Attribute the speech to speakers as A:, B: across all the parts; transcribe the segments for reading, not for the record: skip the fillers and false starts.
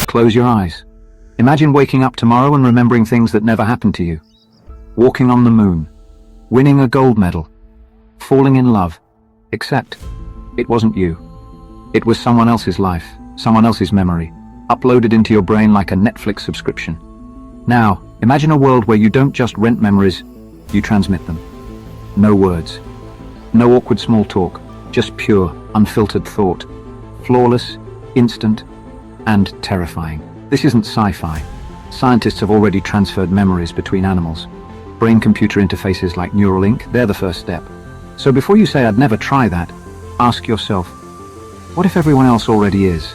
A: close your eyes. Imagine waking up tomorrow and remembering things that never happened to you. Walking on the moon, winning a gold medal, falling in love, except it wasn't you. It was someone else's life, someone else's memory, uploaded into your brain like a Netflix subscription. Now, imagine a world where you don't just rent memories, you transmit them. No words, no awkward small talk, just pure, unfiltered thought. Flawless, instant, and terrifying. This isn't sci-fi. Scientists have already transferred memories between animals. Brain-computer interfaces like Neuralink, they're the first step. So before you say, "I'd never try that," ask yourself, what if everyone else already is?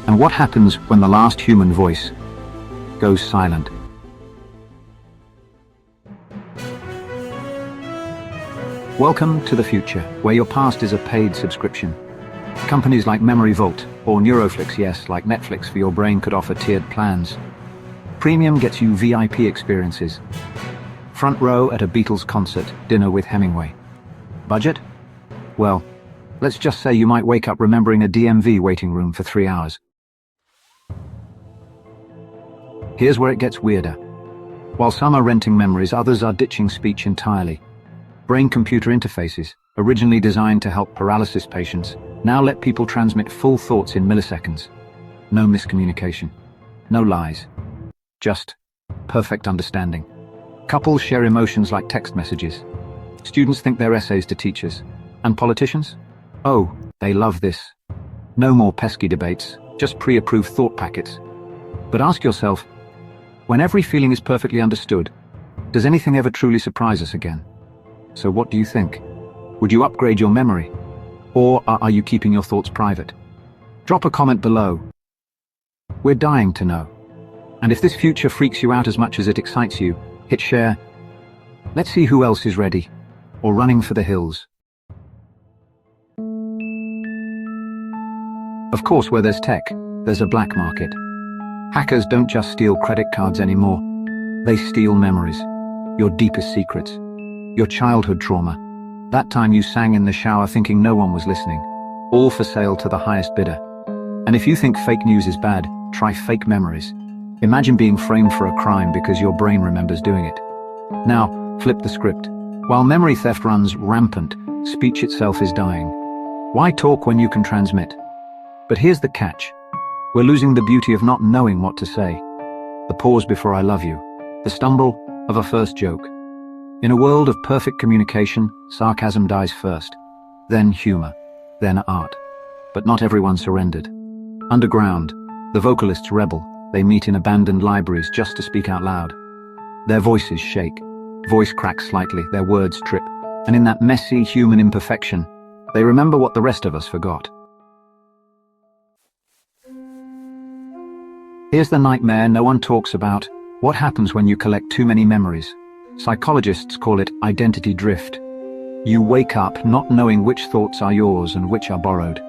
A: And what happens when the last human voice goes silent? Welcome to the future, where your past is a paid subscription. Companies like Memory Vault or Neuroflix, yes, like Netflix for your brain, could offer tiered plans. Premium gets you VIP experiences. Front row at a Beatles concert, dinner with Hemingway. Budget? Well, let's just say you might wake up remembering a DMV waiting room for 3 hours. Here's where it gets weirder. While some are renting memories, others are ditching speech entirely. Brain-computer interfaces, originally designed to help paralysis patients, now let people transmit full thoughts in milliseconds. No miscommunication, no lies, just perfect understanding. Couples share emotions like text messages. Students think their essays to teachers. And politicians? Oh, they love this. No more pesky debates, just pre-approved thought packets. But ask yourself, when every feeling is perfectly understood, does anything ever truly surprise us again? So what do you think? Would you upgrade your memory? Or are you keeping your thoughts private? Drop a comment below. We're dying to know. And if this future freaks you out as much as it excites you, hit share. Let's see who else is ready, or running for the hills. Of course, where there's tech, there's a black market. Hackers don't just steal credit cards anymore. They steal memories, your deepest secrets, your childhood trauma, that time you sang in the shower thinking no one was listening, all for sale to the highest bidder. And if you think fake news is bad, try fake memories. Imagine being framed for a crime because your brain remembers doing it. Now, flip the script. While memory theft runs rampant, speech itself is dying. Why talk when you can transmit? But here's the catch. We're losing the beauty of not knowing what to say. The pause before "I love you," the stumble of a first joke. In a world of perfect communication, sarcasm dies first, then humor, then art. But not everyone surrendered. Underground, the vocalists rebel. They meet in abandoned libraries just to speak out loud. Their voices shake, voice cracks slightly, their words trip, and in that messy human imperfection, they remember what the rest of us forgot. Here's the nightmare no one talks about. What happens when you collect too many memories? Psychologists call it identity drift. You wake up not knowing which thoughts are yours and which are borrowed.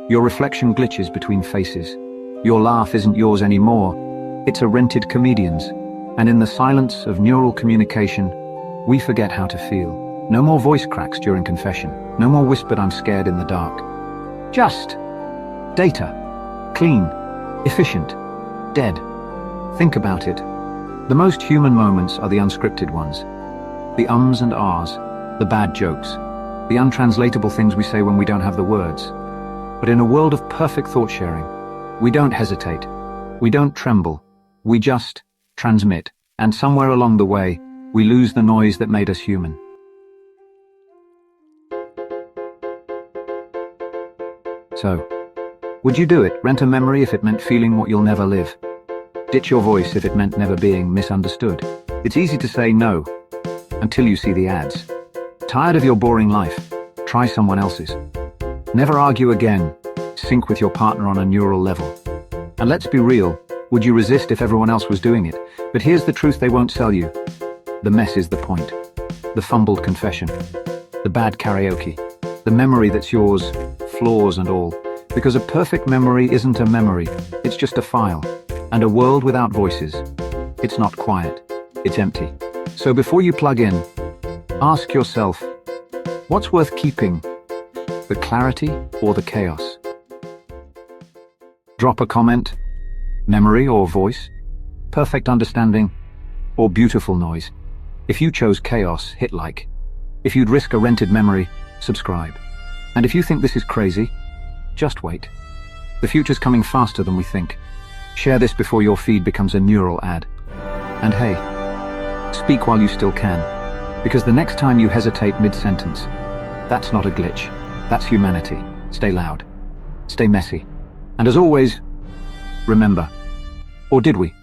A: Your reflection glitches between faces. Your laugh isn't yours anymore. It's a rented comedian's. And in the silence of neural communication, we forget how to feel. No more voice cracks during confession. No more whispered "I'm scared" in the dark. Just data. Clean. Efficient. Dead. Think about it. The most human moments are the unscripted ones. The ums and ahs, the bad jokes, the untranslatable things we say when we don't have the words. But in a world of perfect thought sharing, we don't hesitate. We don't tremble. We just transmit. And somewhere along the way, we lose the noise that made us human. So, would you do it? Rent a memory if it meant feeling what you'll never live? Ditch your voice if it meant never being misunderstood? It's easy to say no, until you see the ads. Tired of your boring life? Try someone else's. Never argue again. Sync with your partner on a neural level. And let's be real, would you resist if everyone else was doing it? But here's the truth they won't sell you. The mess is the point. The fumbled confession. The bad karaoke. The memory that's yours, flaws and all. Because a perfect memory isn't a memory, it's just a file. And a world without voices. It's not quiet, it's empty. So before you plug in, ask yourself, what's worth keeping? The clarity or the chaos? Drop a comment, Memory or voice? Perfect understanding or beautiful noise? If you chose chaos, hit like. If you'd risk a rented memory, subscribe. And if you think this is crazy, just wait. The future's coming faster than we think. Share this before your feed becomes a neural ad. And hey, speak while you still can, because the next time you hesitate mid-sentence, that's not a glitch. That's humanity. Stay loud. Stay messy. And as always, remember, or did we?